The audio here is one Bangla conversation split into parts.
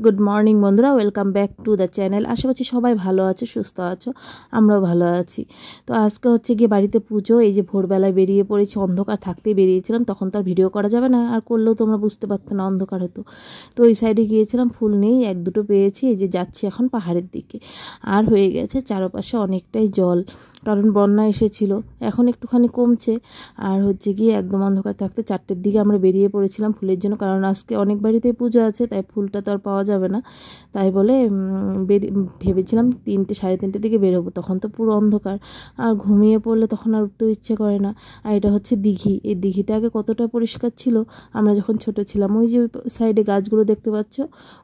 গুড মর্নিং বন্ধুরা, welcome back to the channel. আশা করছি সবাই ভালো আছো, সুস্থ আছো, আমরাও ভালো আছি। তো আজকে হচ্ছে গিয়ে বাড়িতে পুজো। এই যে ভোরবেলায় বেরিয়ে পড়েছি, অন্ধকার থাকতেই বেরিয়েছিলাম, তখন তো আর ভিডিও করা যাবে না, আর করলেও তোমরা বুঝতে পারতো না, অন্ধকার হতো। তো ওই সাইডে গিয়েছিলাম, ফুল নেই, এক দুটো পেয়েছি। এই যে যাচ্ছি এখন পাহাড়ের দিকে। আর হয়ে গেছে চারপাশে অনেকটাই জল, কারণ বন্যা এসেছিল, এখন একটুখানি কমছে। আর হচ্ছে গিয়ে একদম অন্ধকার থাকতে 4টের দিকে আমরা বেরিয়ে পড়েছিলাম ফুলের জন্য, কারণ আজকে অনেক বাড়িতেই পুজো আছে, তাই ফুলটা তো আর পাওয়া যাবে না। তাই বলে ভেবেছিলাম 3টে সাড়ে 3টের দিকে বেরোবো, তখন তো পুরো অন্ধকার, আর ঘুমিয়ে পড়লে তখন আর উঠতেও ইচ্ছে করে না। আর এটা হচ্ছে দিঘি। এই দিঘিটা আগে কতটা পরিষ্কার ছিল আমরা যখন ছোট ছিলাম। ওই যে সাইডে গাছগুলো দেখতে পাচ্ছ,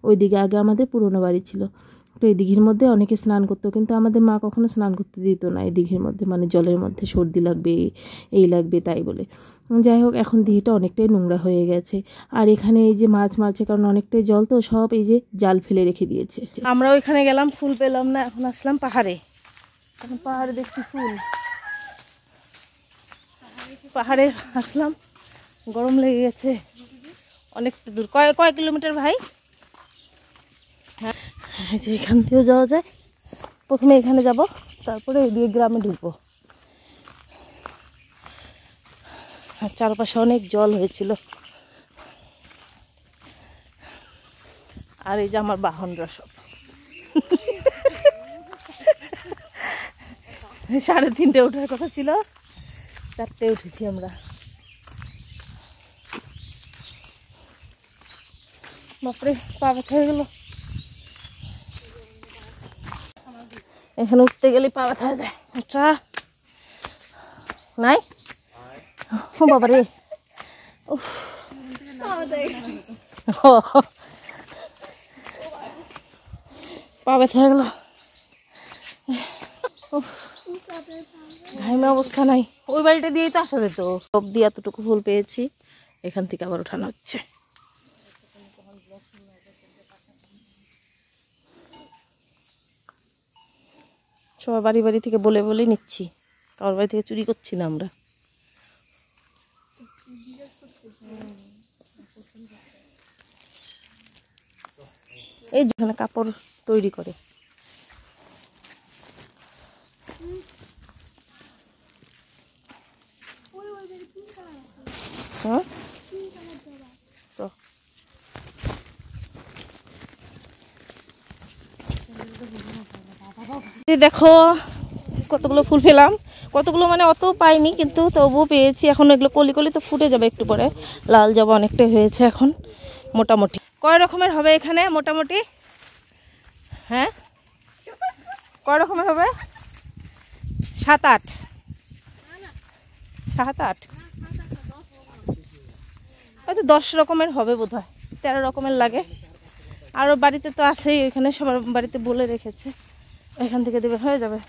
ওই দিকে আগে আমাদের পুরনো বাড়ি ছিল। তো এই দিঘির মধ্যে অনেকে স্নান করতো, কিন্তু আমাদের মা কখনো স্নান করতে দিত না এই দিঘির মধ্যে, মানে জলের মধ্যে সর্দি লাগবে, এই লাগবে, তাই বলে। যাই হোক, এখন দিঘিটা অনেকটাই নোংরা হয়ে গেছে। আর এখানে এই যে মাছ মারছে, কারণ অনেকটাই জল, তো সব এই যে জাল ফেলে রেখে দিয়েছে। আমরা ওইখানে গেলাম, ফুল পেলাম না, এখন আসলাম পাহাড়ে। এখন পাহাড়ে দেখছি ফুল, পাহাড়ে আসলাম, গরম লেগে গেছে অনেকটা দূর। কয় কিলোমিটার ভাই? হ্যাঁ, এই যে এখান থেকেও যাওয়া যায়। প্রথমে এখানে যাব, তারপরে এদিকে গ্রামে ঢুকবো। আর চারপাশে অনেক জল হয়েছিল। আর এই যে আমার বাহনরা সব 3:30 ওঠার কথা ছিল, 4টে উঠেছি আমরা। বাপরে, পা ব্যথা হয়ে গেল। এখানে উঠতে গেলে পা ব্যথা হয়ে যায়। আচ্ছা নাই বাবা রে, পা ব্যথা হয়ে গেল, ঘাইমে অবস্থা নাই। ওই বাড়িটা দিয়েই তো আসা যেত। সব দিয়ে এতটুকু ফুল পেয়েছি, এখান থেকে আবার ওঠানো হচ্ছে। সবার বাড়ি বাড়ি থেকে বলে বলে নিচ্ছি, কারোর বাড়ি থেকে চুরি করছি না আমরা। এই যেখানে কাপড় তৈরি করে, হ্যাঁ দেখো কতগুলো ফুল পেলাম। কতগুলো মানে অত পাইনি, কিন্তু তবুও পেয়েছি। এখন এগুলো কলি কলি তো ফুটে যাবে একটু পরে, লাল জবা অনেকটাই হয়েছে এখন মোটামুটি। কয় রকমের হবে এখানে মোটামুটি? হ্যাঁ, কয় রকমের হবে? 7-8, 7-8, হয়তো 10 রকমের হবে বোধ হয়, 13 রকমের লাগে। আরও বাড়িতে তো আছেই, এখানে সবার বাড়িতে বলে রেখেছে, এখান থেকে দেবে, হয়ে যাবে।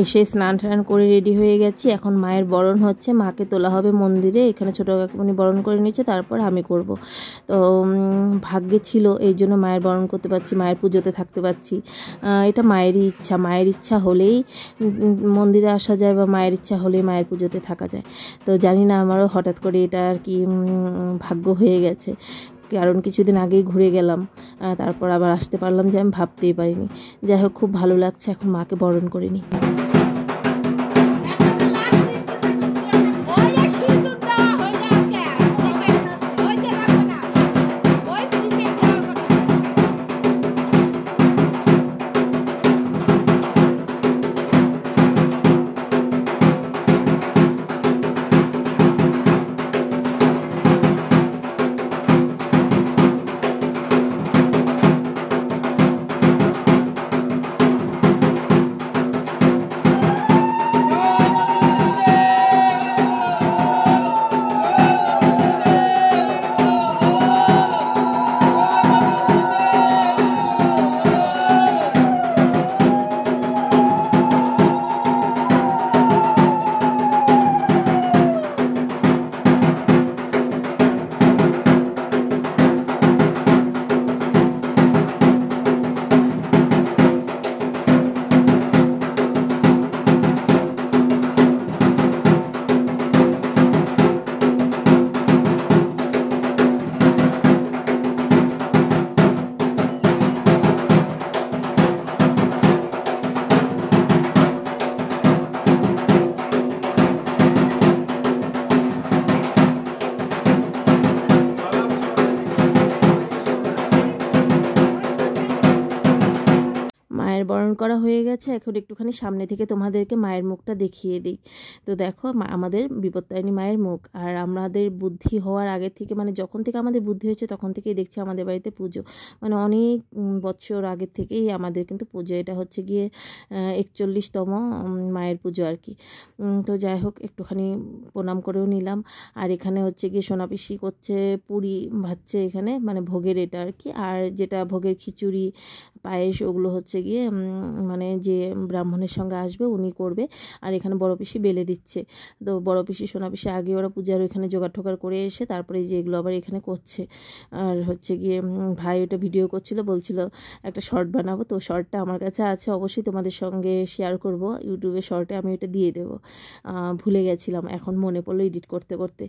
এসে স্নান টান করে রেডি হয়ে গেছি। এখন মায়ের বরণ হচ্ছে, মাকে তোলা হবে মন্দিরে। এখানে ছোটো কাকুমনি বরণ করে নিচ্ছে, তারপর আমি করব। তো ভাগ্যে ছিল, এই জন্য মায়ের বরণ করতে পারছি, মায়ের পুজোতে থাকতে পারছি। এটা মায়েরই ইচ্ছা, মায়ের ইচ্ছা হলেই মন্দিরে আসা যায়, বা মায়ের ইচ্ছা হলেই মায়ের পুজোতে থাকা যায়। তো জানি না, আমারও হঠাৎ করে এটা আর কি ভাগ্য হয়ে গেছে, কারণ কিছুদিন আগেই ঘুরে গেলাম, তারপর আবার আসতে পারলাম, যে আমি ভাবতেই পারিনি। যাই হোক, খুব ভালো লাগছে, এখন মাকে বরণ করে নিই। গেছে, এখন একটুখানি সামনে থেকে তোমাদেরকে মায়ের মুখটা দেখিয়ে দিই। তো দেখো আমাদের বিপত্তারিণী মায়ের মুখ। আর আমাদের বুদ্ধি হওয়ার আগে থেকে, মানে যখন থেকে আমাদের বুদ্ধি হয়েছে তখন থেকেই দেখছি আমাদের বাড়িতে পুজো, মানে অনেক বছর আগের থেকেই আমাদের কিন্তু পুজো। এটা হচ্ছে গিয়ে 41তম মায়ের পুজো আর কি। তো যাই হোক, একটুখানি প্রণাম করেও নিলাম। আর এখানে হচ্ছে গিয়ে সোনা পিসি করছে পুরি ভাজছে এখানে, মানে ভোগের এটা আর কি। আর যেটা ভোগের খিচুড়ি পায়েস ওগুলো হচ্ছে গিয়ে মানে যে ব্রাহ্মণের সঙ্গে আসবে উনি করবে। আর এখানে বড় পিসি বেলে দিচ্ছে। তো বড় পিসি সোনা পিসি আগে ওরা পূজার ওইখানে জোগাড় টোগাড় করে এসে তারপরে যে এগুলো আবার এখানে করছে। আর হচ্ছে গিয়ে ভাই ওটা ভিডিও করছিল, বলছিল একটা শর্ট বানাবো। তো শর্টটা আমার কাছে আছে, অবশ্যই তোমাদের সঙ্গে শেয়ার করব ইউটিউবে শর্টে, আমি ওটা দিয়ে দেবো। ভুলে গেছিলাম, এখন মনে পড়লো এডিট করতে করতে।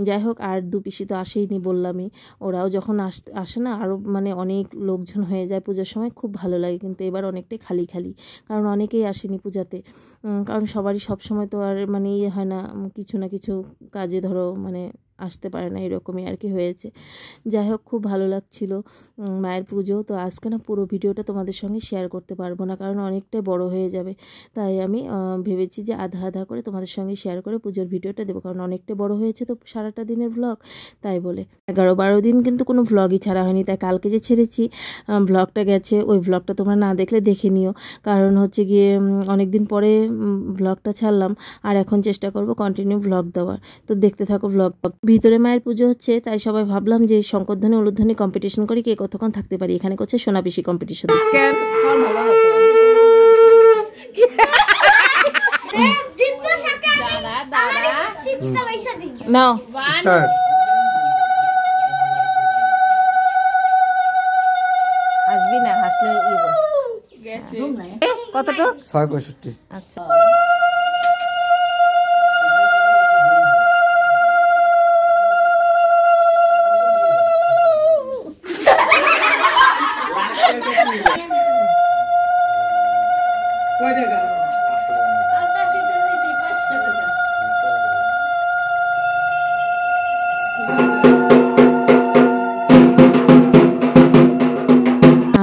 যাই হোক, আর দু পিসি তো আসেইনি বললামই। ওরাও যখন আসে না আরও মানে অনেক লোকজন হয়ে যায় পূজার সময়, খুব ভালো লাগে। কিন্তু এবার অনেকটাই খালি খালি, কারণ অনেকেই আসেনি পূজাতে। কারণ সবারই সব সময় তো আর মানে ইয়ে হয় না, কিছু না কিছু কাজে ধরো মানে আসতে পারে না, এরকমই আর কি হয়েছে। যাই হোক, খুব ভালো লাগছিল মায়ের পুজো। তো আজকে না পুরো ভিডিওটা তোমাদের সঙ্গে শেয়ার করতে পারবো না, কারণ অনেকটাই বড় হয়ে যাবে। তাই আমি ভেবেছি যে আধা আধা করে তোমাদের সঙ্গে শেয়ার করে পুজোর ভিডিওটা দেবো, কারণ অনেকটাই বড় হয়েছে তো সারাটা দিনের ভ্লগ। তাই বলে 11-12 দিন কিন্তু কোনো ভ্লগই ছাড়া হয়নি। তাই কালকে যে ছেড়েছি ভ্লগটা গেছে, ওই ভ্লগটা তোমরা না দেখলে দেখে নিও। কারণ হচ্ছে গিয়ে অনেক দিন পরে ভ্লগটা ছাড়লাম, আর এখন চেষ্টা করব কন্টিনিউ ভ্লগ দেওয়ার। তো দেখতে থাকো ভ্লগ। ভিতরে মায়ের পুজো হচ্ছে, তাই সবাই ভাবলাম যে শঙ্করধ্বনি উলুধ্বনি কম্পিটিশন করি, কে কতক্ষণ থাকতে পারি। এখানে করছে সোনা পিসি কম্পিটিশন। আসবি না, হাসলে কতটুক 665। আচ্ছা।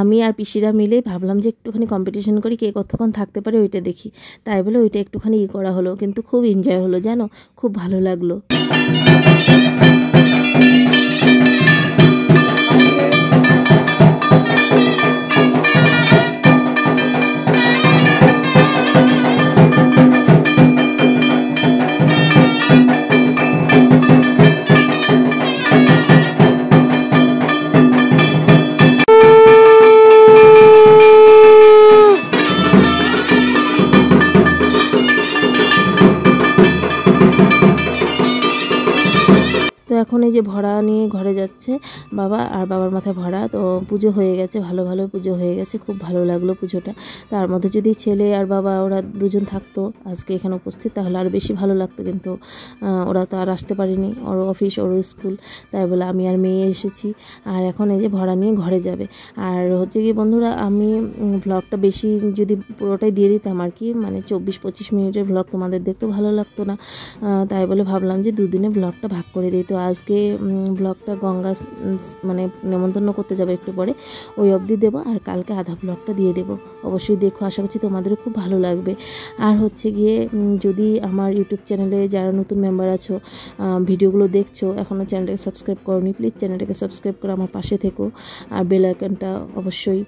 আমি আর পিসিরা মিলে ভাবলাম যে একটুখানি কম্পিটিশন করি, কে কতক্ষণ থাকতে পারে ওইটা দেখি। তাই বলে ওইটা একটুখানি করা হলো, কিন্তু খুব এনজয় হলো জানো, খুব ভালো লাগলো। তো এখন এই যে ভরা নিয়ে ঘরে যাচ্ছে বাবা, আর বাবার মাথায় ভরা। তো পুজো হয়ে গেছে, ভালো ভালো পুজো হয়ে গেছে, খুব ভালো লাগলো পুজোটা। তার মধ্যে যদি ছেলে আর বাবা ওরা দুজন থাকতো আজকে এখানে উপস্থিত, তাহলে আরও বেশি ভালো লাগতো। কিন্তু ওরা তো আর আসতে পারেনি, ওর অফিস ওর স্কুল, তাই বলে আমি আর মেয়ে এসেছি। আর এখন এই যে ভরা নিয়ে ঘরে যাবে। আর হচ্ছে কি বন্ধুরা, আমি ভ্লগটা বেশি যদি পুরোটাই দিয়ে দিতাম আর কি, মানে 24-25 মিনিটের ভ্লগ তোমাদের দেখতে ভালো লাগতো না। তাই বলে ভাবলাম যে দুদিনে ভ্লগটা ভাগ করে দিই। তো আজকে ব্লগটা গঙ্গা মানে নেমন্তন্ন করতে যাবো একটু পরে, ওই অবধি দেবো। আর কালকে আধা ব্লগটা দিয়ে দেবো, অবশ্যই দেখো, আশা করছি তোমাদেরও খুব ভালো লাগবে। আর হচ্ছে গিয়ে যদি আমার ইউটিউব চ্যানেলে যারা নতুন মেম্বার আছো, ভিডিওগুলো দেখছো, এখনও চ্যানেলটাকে সাবস্ক্রাইব করোনি, প্লিজ চ্যানেলটাকে সাবস্ক্রাইব করে আমার পাশে থেকো। আর বেল আইকনটা অবশ্যই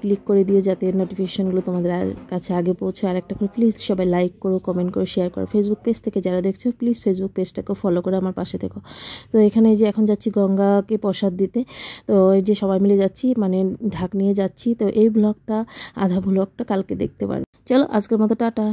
ক্লিক করে দিও, যাতে নোটিফিকেশানগুলো তোমাদের কাছে আগে পৌঁছে। আর একটা করে প্লিজ সবাই লাইক করো, কমেন্ট করো, শেয়ার করো। ফেসবুক পেজ থেকে যারা দেখছো, প্লিজ ফেসবুক পেজটাকে ফলো করে আমার পাশে থেকো। তো এখানে যে এখন যাচ্ছি গঙ্গাকে প্রসাদ দিতে। তো এই যে সবাই মিলে যাচ্ছি, মানে ঢাক নিয়ে যাচ্ছি। তো এই ব্লগটা আধা ব্লগটা কালকে দেখতে পারো। চলো আজকের মতো টাটা।